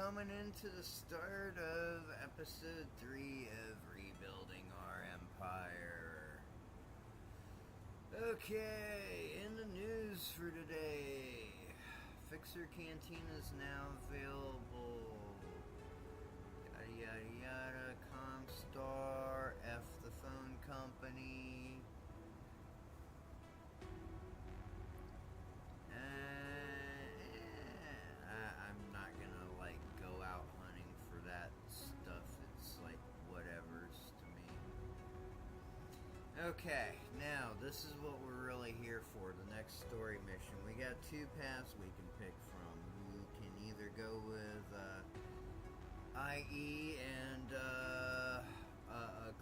coming into the start of episode 3 of Rebuilding Our Empire. Okay, in the news for today, Fixer Cantina is now available. Yada yada yada, Comstar, F the phone company. I'm not gonna go out hunting for that stuff. It's whatever's to me. Okay, now this is what we're really here for. The next story mission. We got 2 paths we can pick from. We can either go with IE and a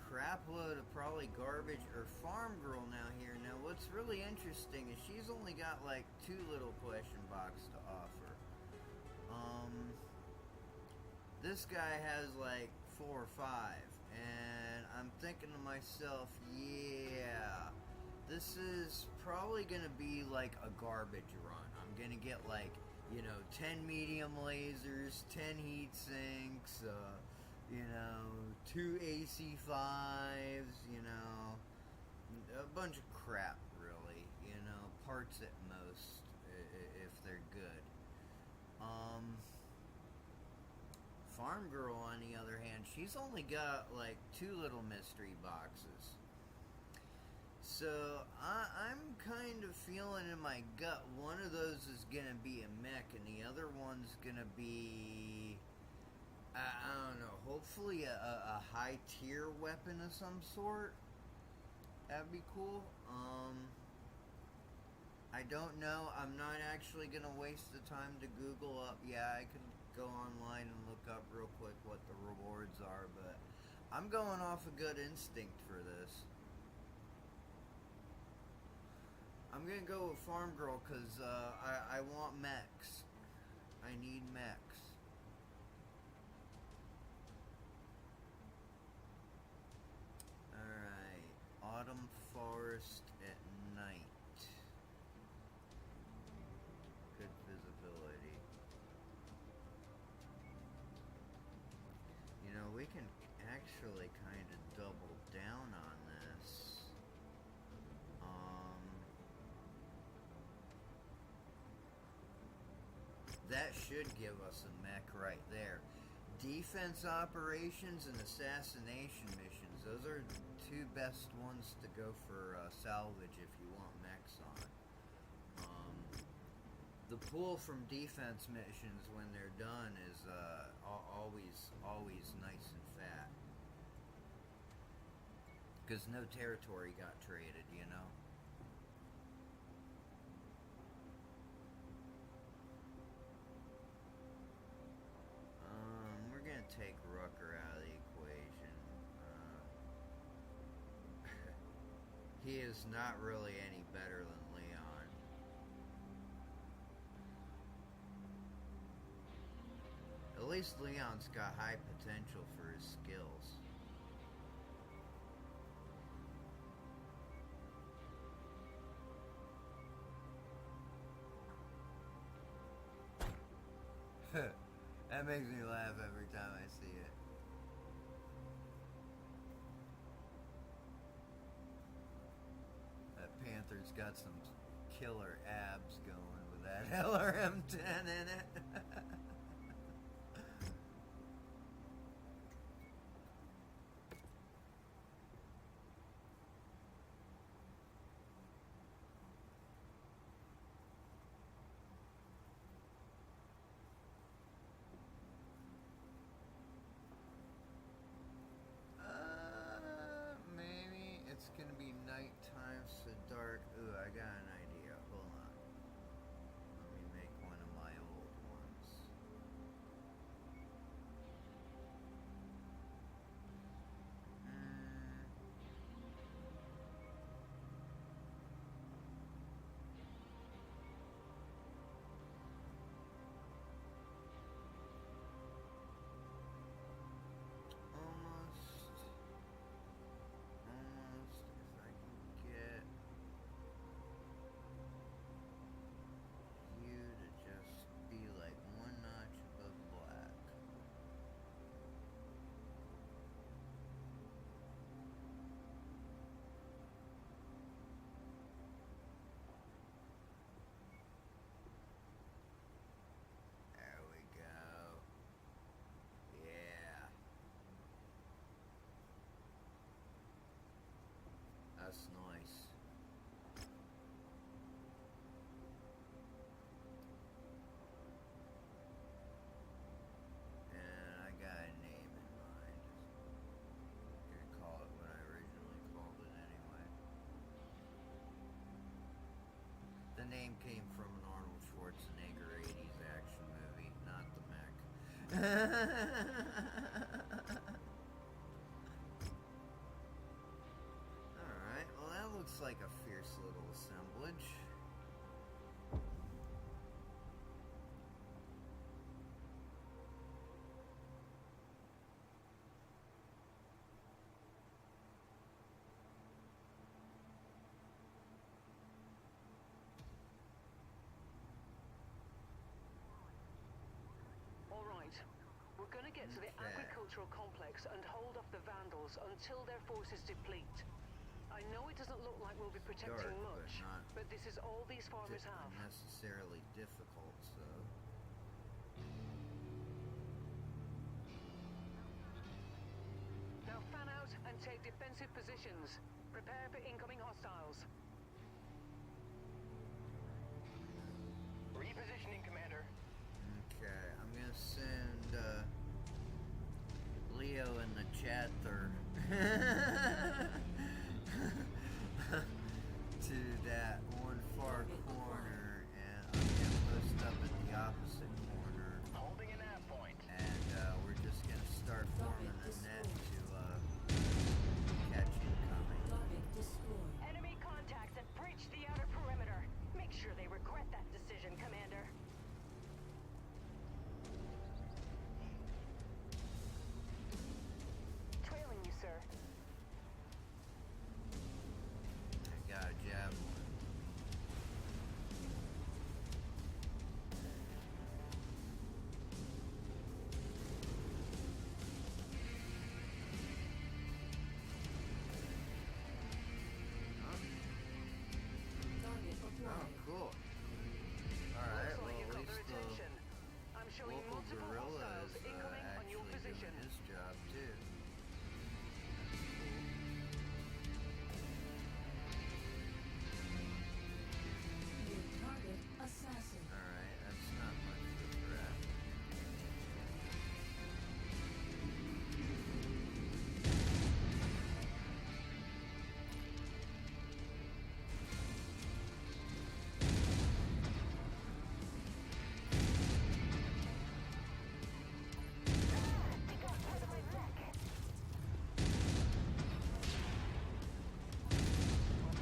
crap load of probably garbage, or Farm Girl now here. Now what's really interesting is she's only got 2 little question boxes to offer. This guy has 4 or 5, and I'm thinking to myself, yeah, this is probably gonna be a garbage run. I'm gonna get 10 medium lasers, 10 heat sinks, 2 AC5s, a bunch of crap, really, parts at most, if they're good. Farm Girl, on the other hand, she's only got 2 little mystery boxes. So I'm kind of feeling in my gut one of those is gonna be a mech and the other one's gonna be, I don't know, hopefully a high tier weapon of some sort. That'd be cool. I don't know. I'm not actually going to waste the time to Google up. Yeah, I can go online and look up real quick what the rewards are, but I'm going off a good instinct for this. I'm going to go with Farm Girl because I want mechs. I need mechs. Alright. Autumn Forest at night. Good visibility. We can actually kind of double down on this. That should give us a mech right there. Defense operations and assassination missions. Those are the 2 best ones to go for salvage if you want mechs on. The pool from defense missions when they're done is always nice and fat. Because no territory got traded, We're going to take Rucker out of the equation. He is not really any better than Leon. At least Leon's got high potential for his skills. That makes me laugh every time I see it. That Panther's got some killer abs going with that LRM-10 in it. Maybe it's gonna be nighttime, so dark. Ooh, I got an idea. Hold on. Let me make one of my old Alright, well that looks like a fierce little assemblage. We're gonna get to the agricultural complex and hold off the Vandals until their forces deplete. I know it doesn't look like we'll be protecting much, but this is all these farmers have. Unnecessarily difficult, so... Now fan out and take defensive positions. Prepare for incoming hostiles. Repositioning, Commander. Okay, I'm gonna send Leo in the chather to that one far corner, and I'm gonna post up at the opposite corner. Holding an nav point. And we're just gonna start forming a net to catch incoming. Enemy contacts have breached the outer perimeter. Make sure they regret that decision, Commander. Trailing you, sir. I got a javelin. Oh, cool. Alright, well, at least the I'm showing local multiple gorilla hostiles is incoming on your actually position. doing his job, too. Target assassin. Alright, that's not much of a threat.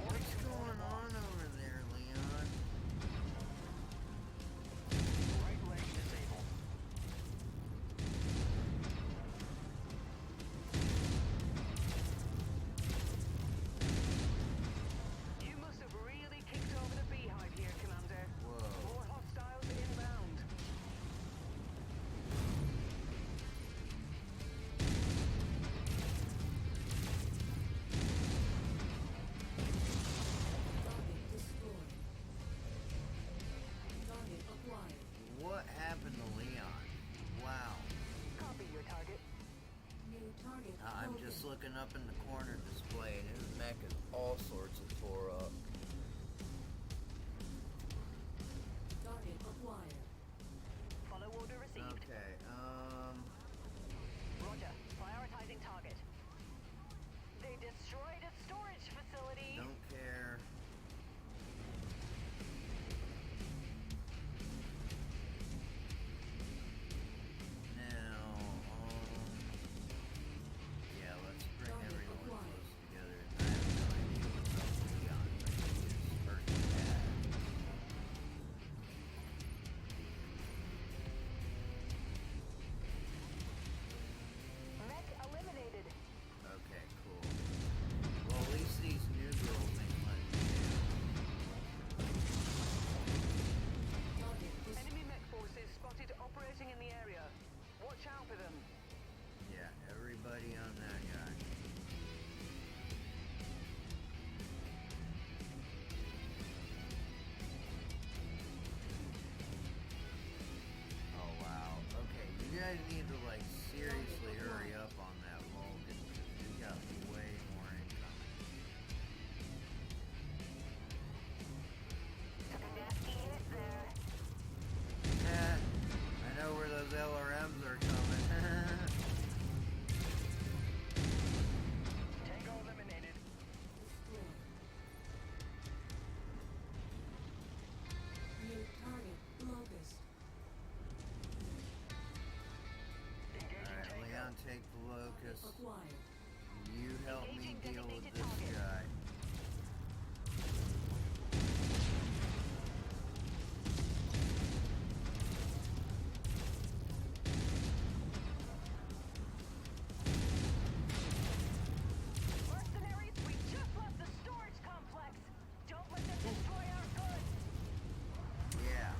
What's going on over there, Leon? Right leg disabled. You must have really kicked over the beehive here, Commander. Whoa. More hostiles inbound. Target destroyed. Target acquired. What happened to Leon? Wow. Copy your target. New target. I'm located. just looking up in the corner display, and his mech is all sorts of tore up. Target acquired. Follow order received. Okay, Roger. Prioritizing target. They destroyed a storage facility. don't care. Now, yeah, let's bring everyone close together. I have no idea what's up with Leon right Target Lucas. acquired. You help me Engaging deal with designated this target. guy. Mercenaries, we just left the storage complex. Don't let them destroy our goods. Yeah.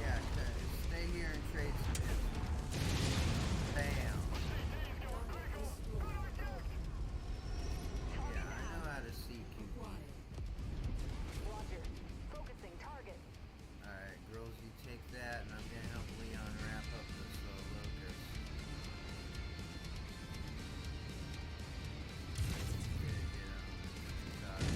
Yeah, stay here and trade some hits. Bam. Yeah, I know how to see QP. Acquired. Roger. Focusing target. Alright, girls, you take that, and I'm gonna help Leon wrap up this locust. Got it.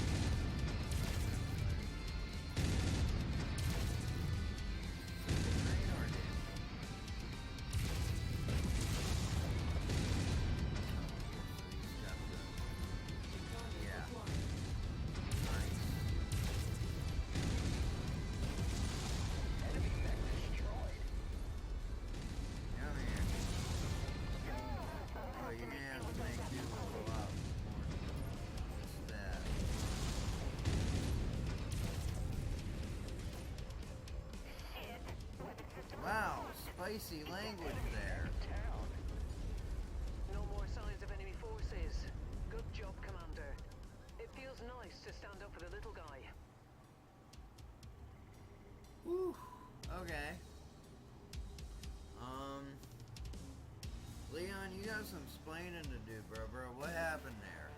Radar did. Target Yeah. acquired. Nice. Enemy mech destroyed. Come here. Oh, you're gonna have to make do with a lot more. Just that. Wow, spicy language there. Town. No more signs of enemy forces. Good job, Commander. It feels nice to stand up for the little guy. Whew. Okay. Leon, you got some explaining to do, bro. What happened there?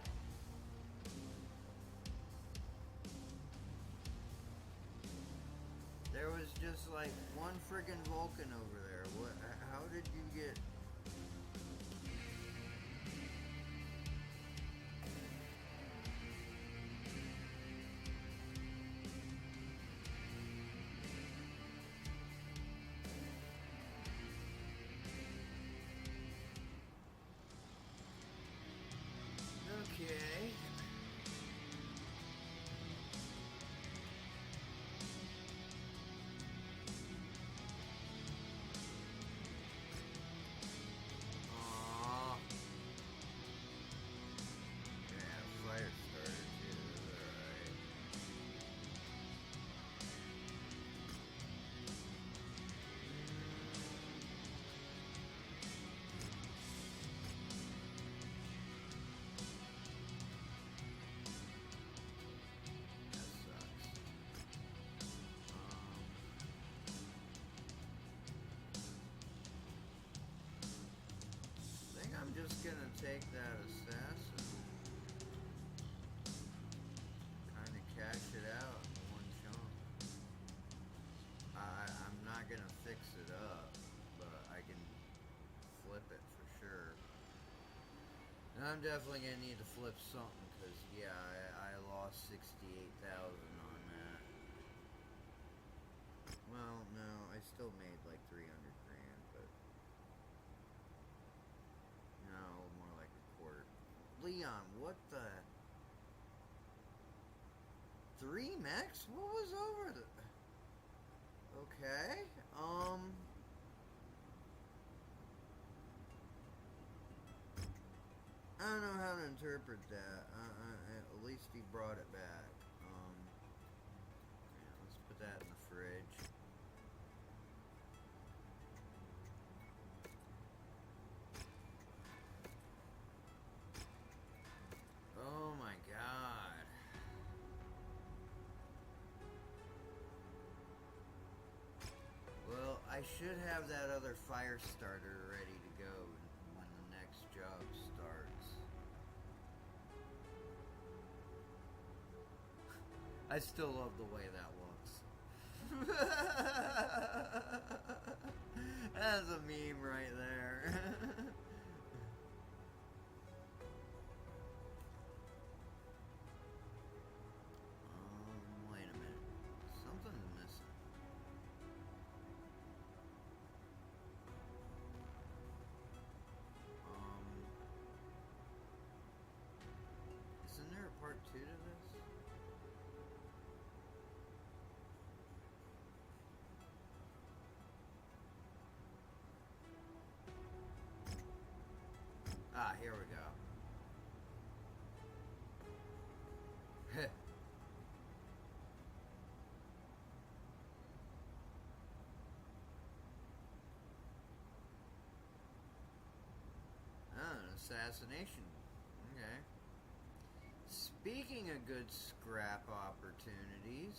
There was just like one friggin' Vulcan over there. What? How did you get? Okay. Aw. Yeah, fire starter too. Alright. That sucks. I think I'm just gonna take that assassin, kind of cash it out in one chunk. I'm not gonna fix it up, but I can flip it for sure. And I'm definitely gonna need to flip something, cause yeah, I lost 68,000 on that. Well, no, I still made like 300 grand, but no, more like a quarter. Leon, what the? 3 mechs? What was over the? Okay, I don't know how to interpret that. At least he brought it back. Yeah, let's put that in the fridge. Oh my god. Well, I should have that other fire starter ready to go when the next job starts. I still love the way that looks. That's a meme right there. Wait a minute. Something's missing. Isn't there a part 2 to this? assassination. Okay. Speaking of good scrap opportunities.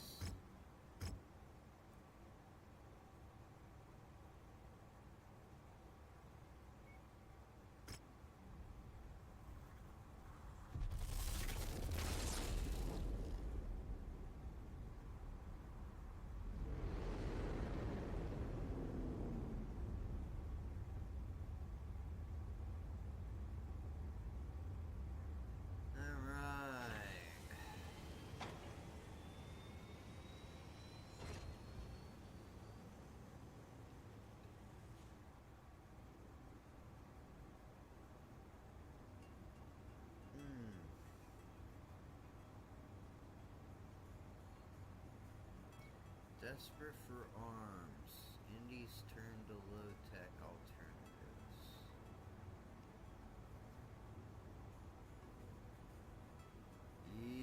Desperate for arms. Indies turn to low-tech alternatives.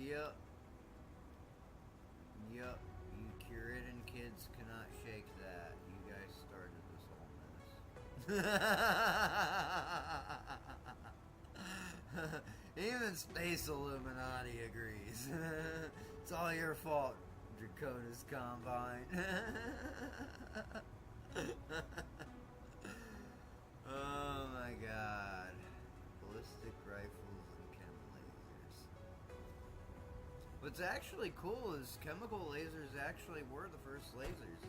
Yup. Yup. You Curidan kids cannot shake that. You guys started this whole mess. Even Space Illuminati agrees. It's all your fault, Draconis Combine. Oh my god. Ballistic rifles and chem lasers. What's actually cool is chemical lasers actually were the first lasers.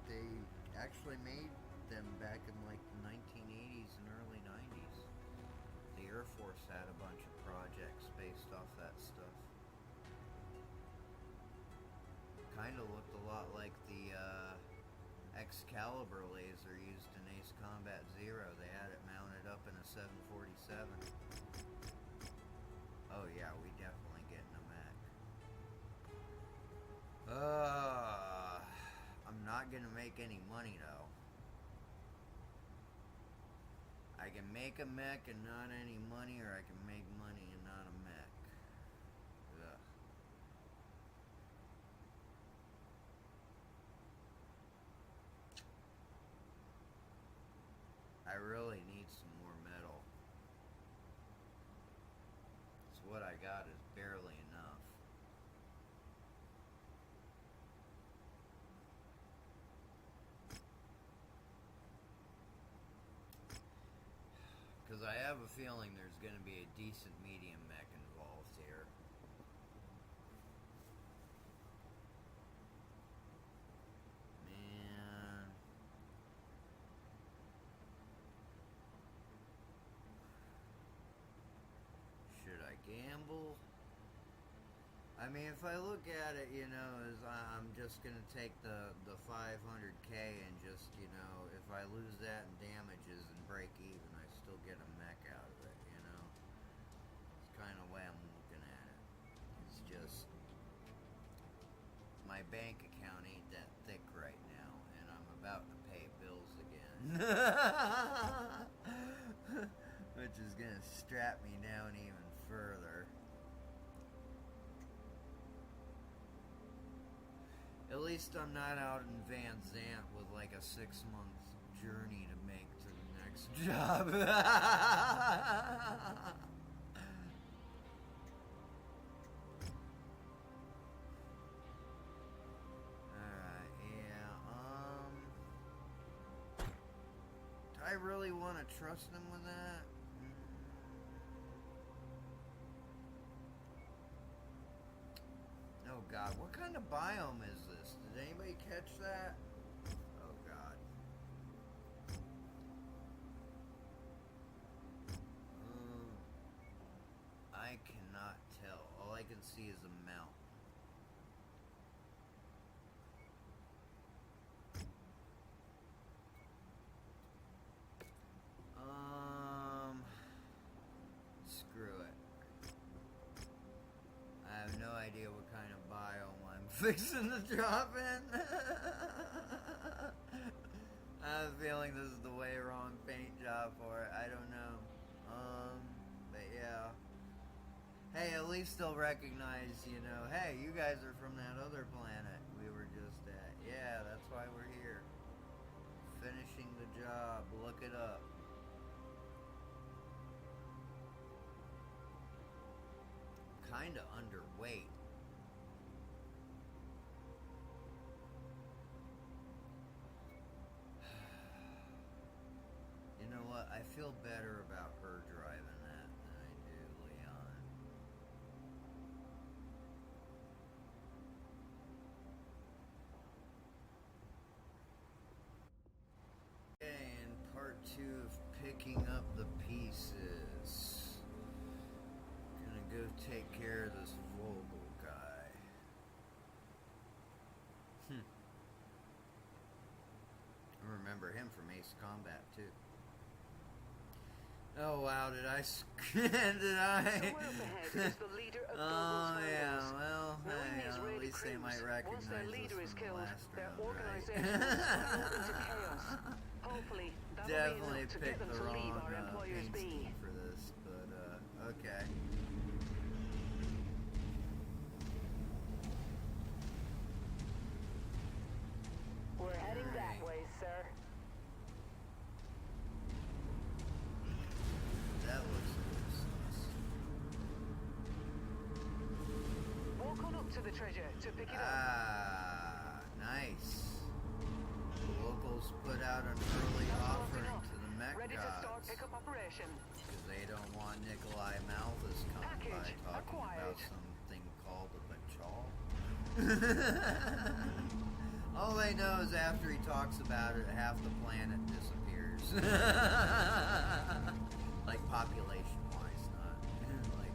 They actually made them back in like the 1980s and early 90s. The Air Force had a bunch of projects based off that stuff. Kind of looked a lot like the Excalibur laser used in Ace Combat Zero. They had it mounted up in a 747. Oh yeah, we definitely getting a mech. I'm not gonna make any money though. I can make a mech and not any money, or I can make money and not a mech. Ugh. I really need some more metal. So what I got is barely enough. Because I have a feeling there's going to be a decent medium mech involved here. Man. Should I gamble? I mean, if I look at it, you know, as I'm just going to take the 500k and just, you know, if I lose that in damages and break even, I still get a mech out of it, you know? It's kind of the way I'm looking at it. It's just, my bank account ain't that thick right now, and I'm about to pay bills again. Which is going to strap me down even further. At least I'm not out in Van Zant with like a 6-month journey to make to the next job. Alright, yeah, do I really want to trust him with that? Oh god, what kind of biome is this? Did anybody catch that? Oh god. I cannot tell. All I can see is a mountain. Screw it. I have no idea what kind of biome I'm fixing to drop in. I have a feeling this is the way wrong paint job for it. I don't know. But yeah. Hey, at least they'll recognize, you know, hey, you guys are from that other planet we were just at. Yeah, that's why we're here. Finishing the job. Look it up. kind of underweight. You know what? I feel better about her driving that than I do Leon. Okay, in part 2 of picking up the pieces. Gonna go take care of this Vogel guy. I remember him from Ace Combat too. Oh wow, did I Somewhere up ahead is the leader of Oh Vogel's yeah, rebels. well, Knowing hey, these at raided least they crews, might once recognize their us leader is from the killed, last their round, organization right? will spiral into chaos. Hopefully, that'll Definitely be enough to get picked them the to leave wrong our employers paint be. scheme for this, but okay. We're heading that Alright. way, sir. That looks a little sus. Walk on up to the treasure to pick it up. Ah, nice. The locals put out an early That's close offering enough. to the mech Ready to start gods. pickup operation. Because they don't want Nikolai Malthus coming by Package talking acquired. about something called a bachal. All they know is after he talks about it, half the planet disappears. Like population-wise, not like.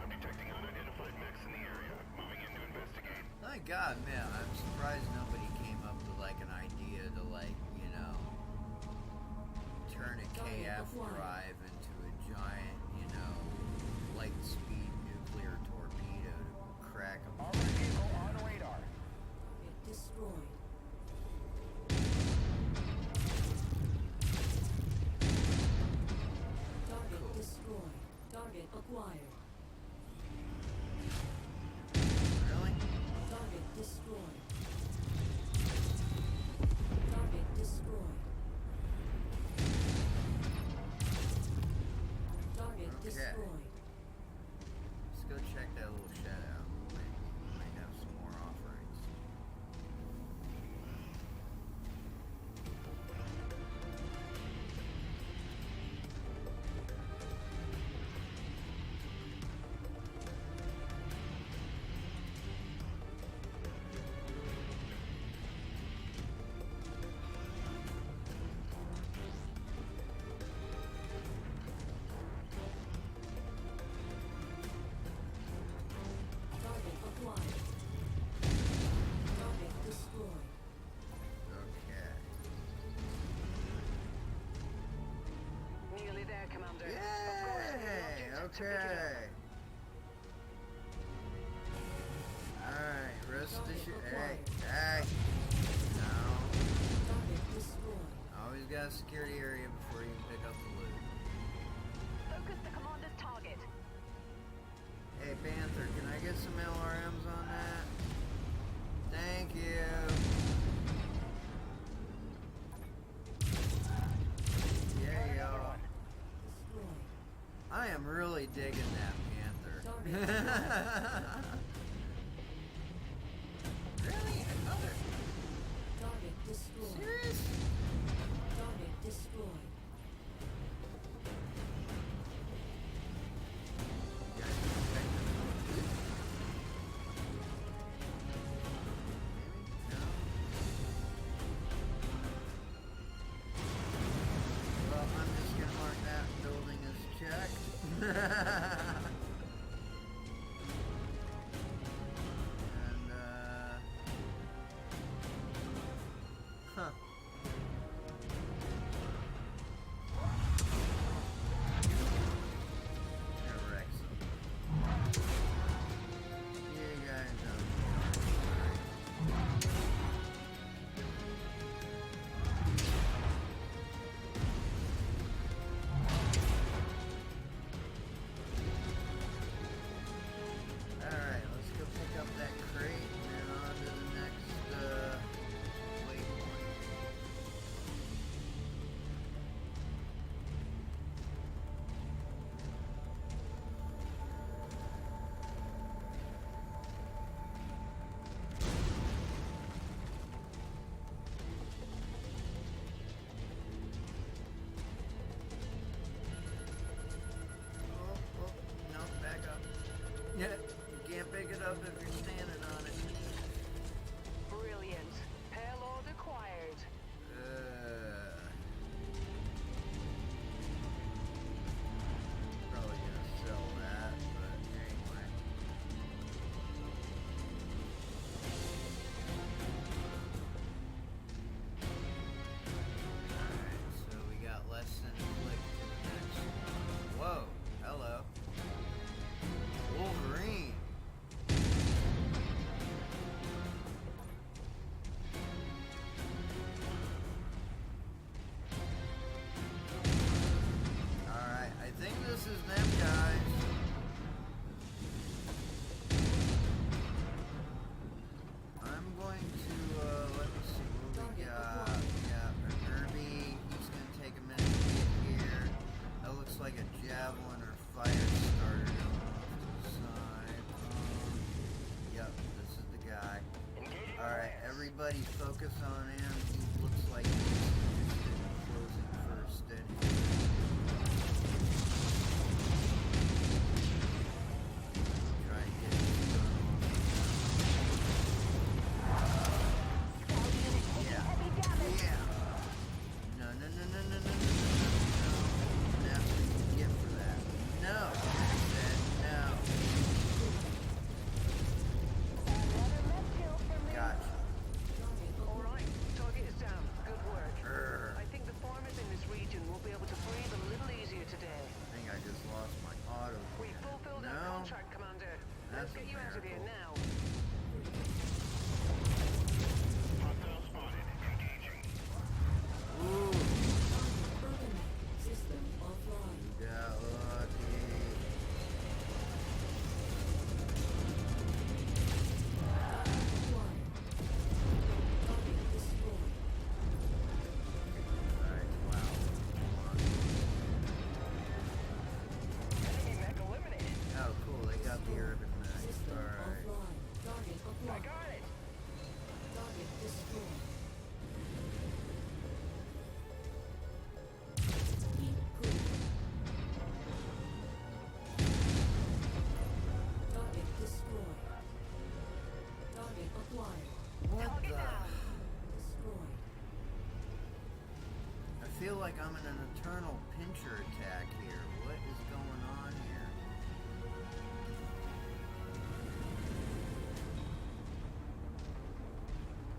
I'm detecting unidentified mechs in the area. Moving in to investigate. My God, man, I'm surprised nobody came up with like an idea to like, you know, turn a KF drive into a giant, you know, light speed nuclear torpedo to crack them. Armored vehicle on radar. Target destroyed. Target Cool. destroyed. Target acquired. Really? Target destroyed. Target destroyed. Target Okay. destroyed. Let's go check that little shed out. Might have some more offerings. Target acquired. Target destroyed. Okay. Nearly there, Commander. Of course, Yay! the object to pick it up. Okay. Alright, rest of the shit. Hey, hey! No. Target destroyed. Always got a security area before you can pick up the loot. Focus the commander's target. Hey, Panther, can I get some LRMs on that? Thank you. Yeah, y'all. Destroyed. I am really digging that Panther. Really? Another? Target destroyed. Serious? Target destroyed. You guys expect them to loot? Maybe? No? Well, I'm just gonna mark that building as checked. everybody focus on him. He looks like he's interested in closing first anyway. Try to get his gun on. Yeah. No. That's what you get for that. No. I said no. Gotcha. Alright, target is down. Good work. I think the farmers in this region will be able to breathe a little easier today. I think I just lost my auto. We fulfilled our No. contract, Commander. That's Let's get a you out of here miracle. now. Hostile spotted. Engaging. Ooh. Urban system offline. You got lucky. Acquired. Target destroyed. Alright, wow. Enemy mech eliminated. Oh, cool. They got the urban mech. System Alright. offline. Target I acquired. got it. Target destroyed. Heat cool. Target destroyed. Target acquired. What the? Destroyed. I feel like I'm in an eternal pincher attack here. What is going on here?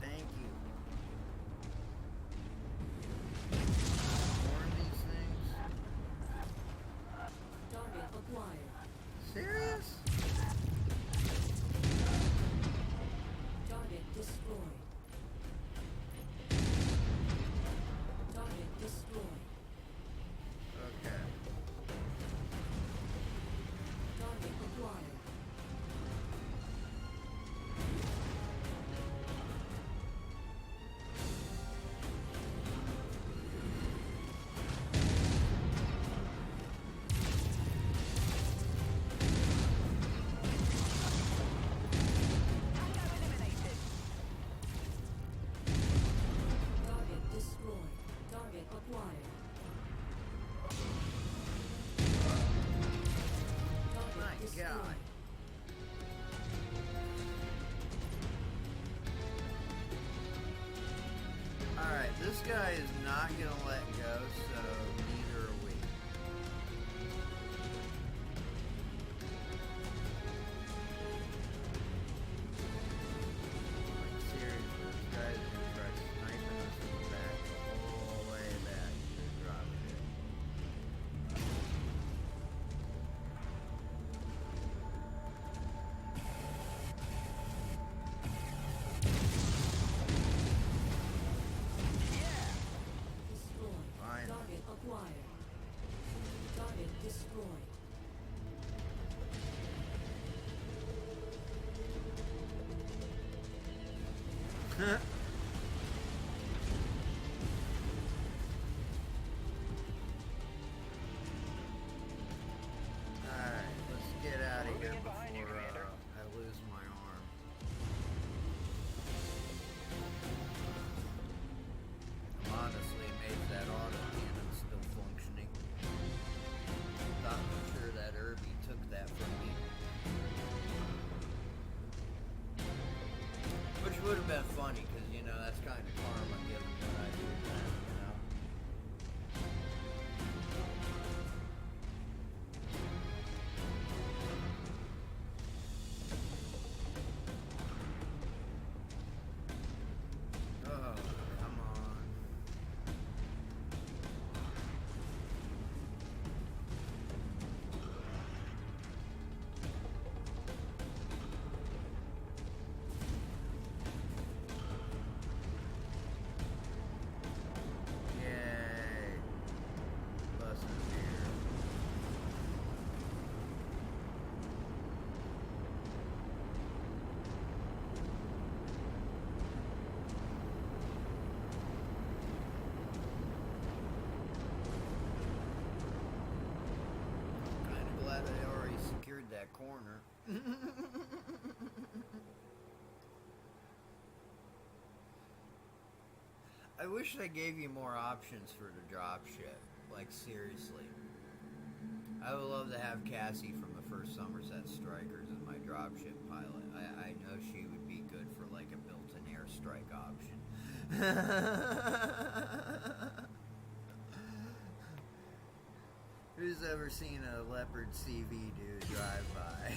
Thank you. More of these things? Target acquired. Serious? Target destroyed. Target destroyed. Okay. Target acquired. Target destroyed. Target acquired. Target My destroyed. God. Alright, this guy is not gonna let go, so neither are we. Like, seriously, this guy's gonna try sniping us in the back, all the way back to the drop ship. Destroyed. Fine. Target acquired. Target destroyed. Alright, let's get out of Moving here in behind you, before Commander. I lose my arm. I'm honestly amazed that auto cannon's still functioning. Thought for sure that Irby took that from me. Which would have been funny, because, you know, that's kind of karma given what I do then, you know? Oh, come on. Yay. Bus is here. Kind of glad I already secured that corner. wish they gave you more options for the drop ship. Like, seriously. I would love to have Cassie from the first Somerset Strikers as my dropship pilot. I know she would be good for like a built-in airstrike option. Who's ever seen a Leopard CV dude drive by?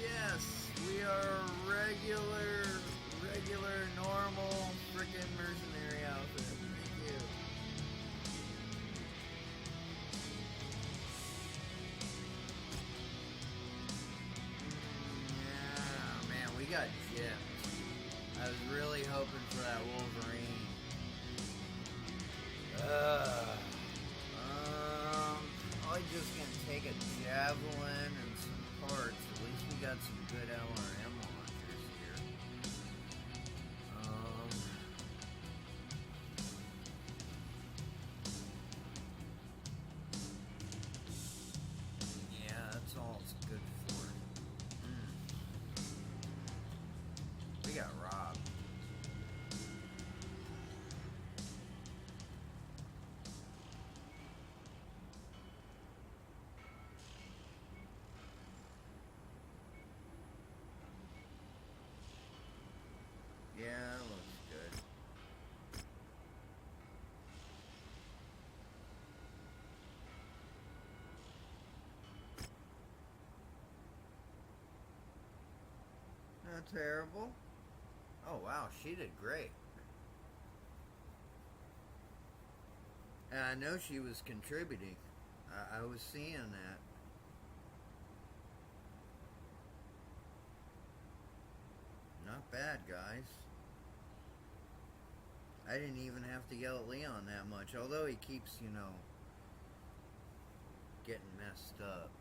Yes, we are regular, normal, frickin' mercenary outfit. Thank you. Yeah, man, we got gypped. I was really hoping for that Wolverine. Probably just gonna take a javelin and some parts. At least we got some good LRM launchers here. Yeah, that's all it's good for. We got robbed. Yeah, that looks good. Not terrible. Oh wow, she did great. And I know she was contributing. I was seeing that. Not bad, guys. I didn't even have to yell at Leon that much, although he keeps, you know, getting messed up.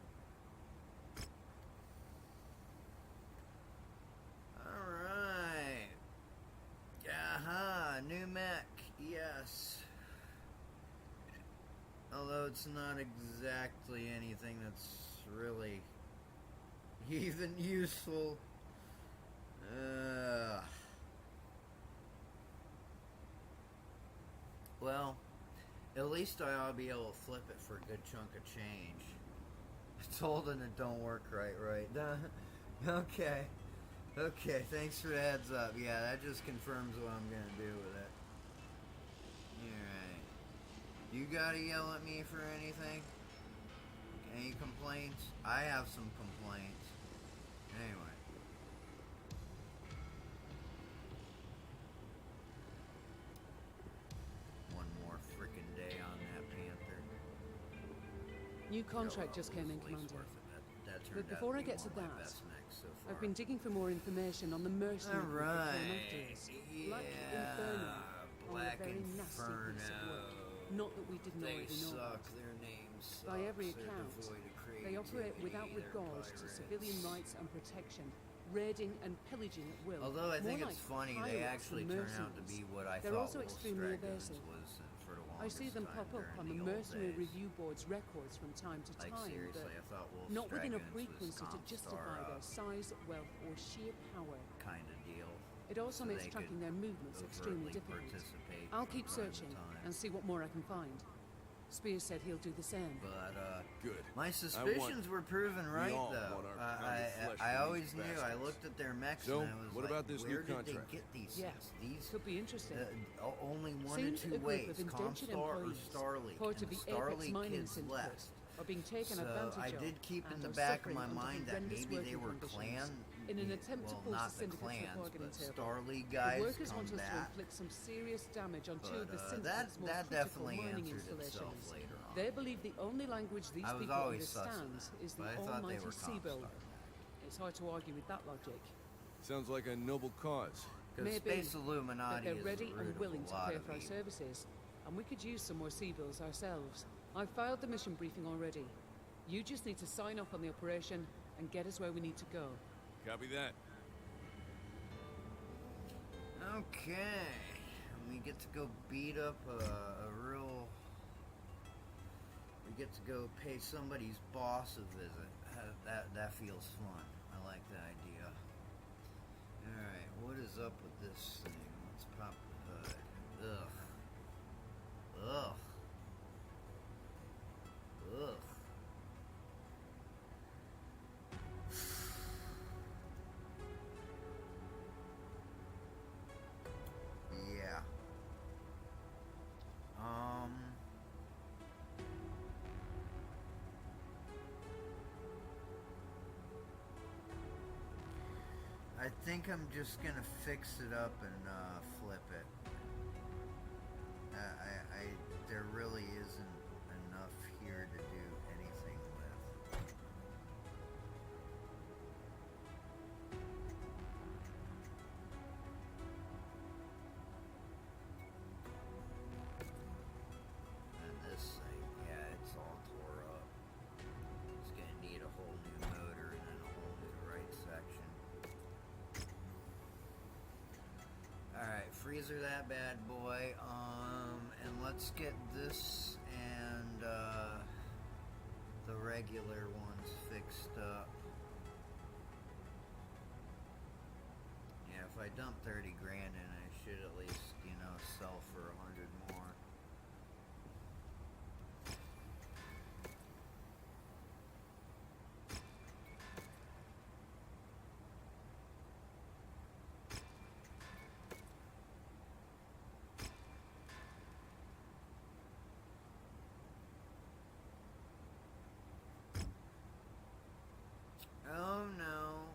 Alright. Aha, new mech, yes. Although it's not exactly anything that's really even useful. Well, at least I ought to be able to flip it for a good chunk of change. It's holding it don't work right? Okay. Okay, thanks for the heads up. Yeah, that just confirms what I'm going to do with it. Alright. You gotta yell at me for anything? Any complaints? I have some complaints. Anyway. New contract just came in, Commander. But before I get to that, I've been digging for more information on the mercenary group that came after us. Black Inferno. Black A very nasty piece of work. Not that we didn't already know that. By every account, they operate without regard to civilian rights and protection, raiding and pillaging at will. Although I think More it's like funny, they actually turn out to be what I They're thought also Will extremely Stragons evasive. was for the I see longest them time pop up during on the old Mercenary days. Review Board's records from time to Like time, seriously, I but thought Wolf not within a Stragons was frequency to justify Comstar, their size, wealth, or sheer power. kind of deal. It also so makes they tracking could their movements extremely overtly difficult. participate I'll from keep time to searching time. and see what more I can find. Spears said he'll do the same. But Good. my suspicions were proven right, all though. want our pound of flesh I from always these knew. I bastards. looked at their mechs So, and I was what like, about this new where did contract? they get these Yeah, things? These could be interesting. only one Seems or two a group ways: of indentured Comstar or employees, Starleak. part And of the the Apex Starleak mining kids syndicate, left. are being taken So advantage I of did keep in and the are back of suffering my under mind that horrendous maybe they working were conditions. clan. In an attempt to well, force not the the syndicate to a clans, bargaining but table. Starleak The guys workers want us to combat. inflict some serious damage on two of the But, syndicate's most that critical definitely mining answered itself installations. later on. They believe the only language these I was people always sus of understand that, is the but I thought they almighty were Seabill. Comstar. It's hard to argue with that logic. Sounds like a noble cause. Because Maybe, Space but Illuminati they're is ready the root and willing of a to lot pay of for our evil. services, and we could use some more Seabills ourselves. I've filed the mission briefing already. You just need to sign off on the operation and get us where we need to go. Copy that. Okay, we get to go beat up a real. We get to go pay somebody's boss a visit. That feels fun. I like the idea. All right, what is up with this thing? Let's I think I'm just gonna fix it up and flip it. There really isn't enough here to do anything with. And this thing, yeah, it's all tore up. It's gonna need a whole new motor and then a whole new right section. Alright, freezer that bad boy. And let's get this and the regular ones fixed up. Yeah, if I dump 30 grand in, I should at least, you know, sell for 100 more. Oh no.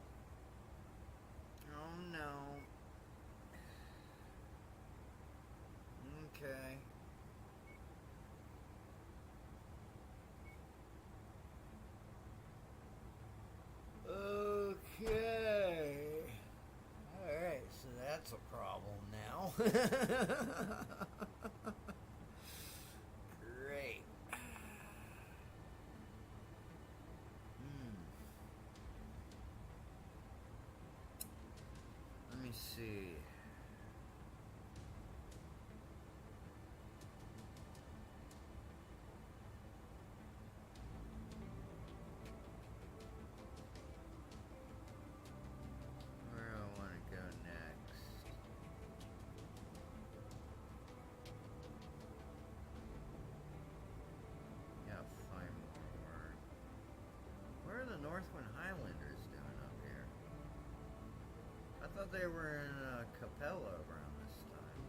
Oh no. Okay. Okay. Alright, so that's a problem now. Great. Let me see. Where do I want to go next? Yeah, find more work. Where are the Northwind Highlanders doing up here? I thought they were in Capella around this time.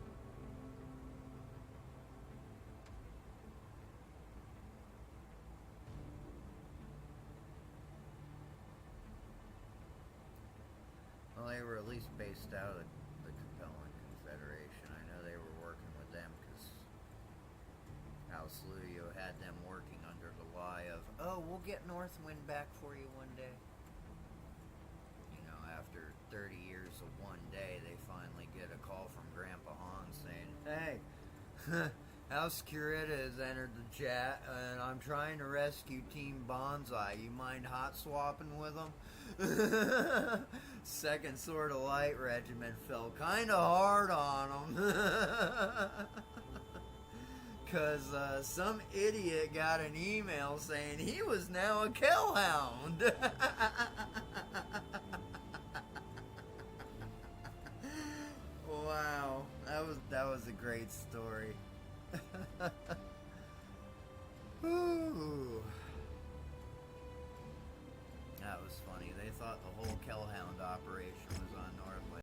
Well, they were at least based out of the Capellan Confederation. I know they were working with them because House Luyo had them working under the lie of, oh, we'll get Northwind back for you one day. You know, after 30 years of one day, they finally get a call from Grandpa Han saying, hey, House Curita has entered the chat, and I'm trying to rescue Team Bonsai. You mind hot swapping with them? Second Sword of Light Regiment fell kind of hard on them. Because some idiot got an email saying he was now a Kellhound. Wow, that was a great story. Ooh. That was funny. They thought the whole Kellhound operation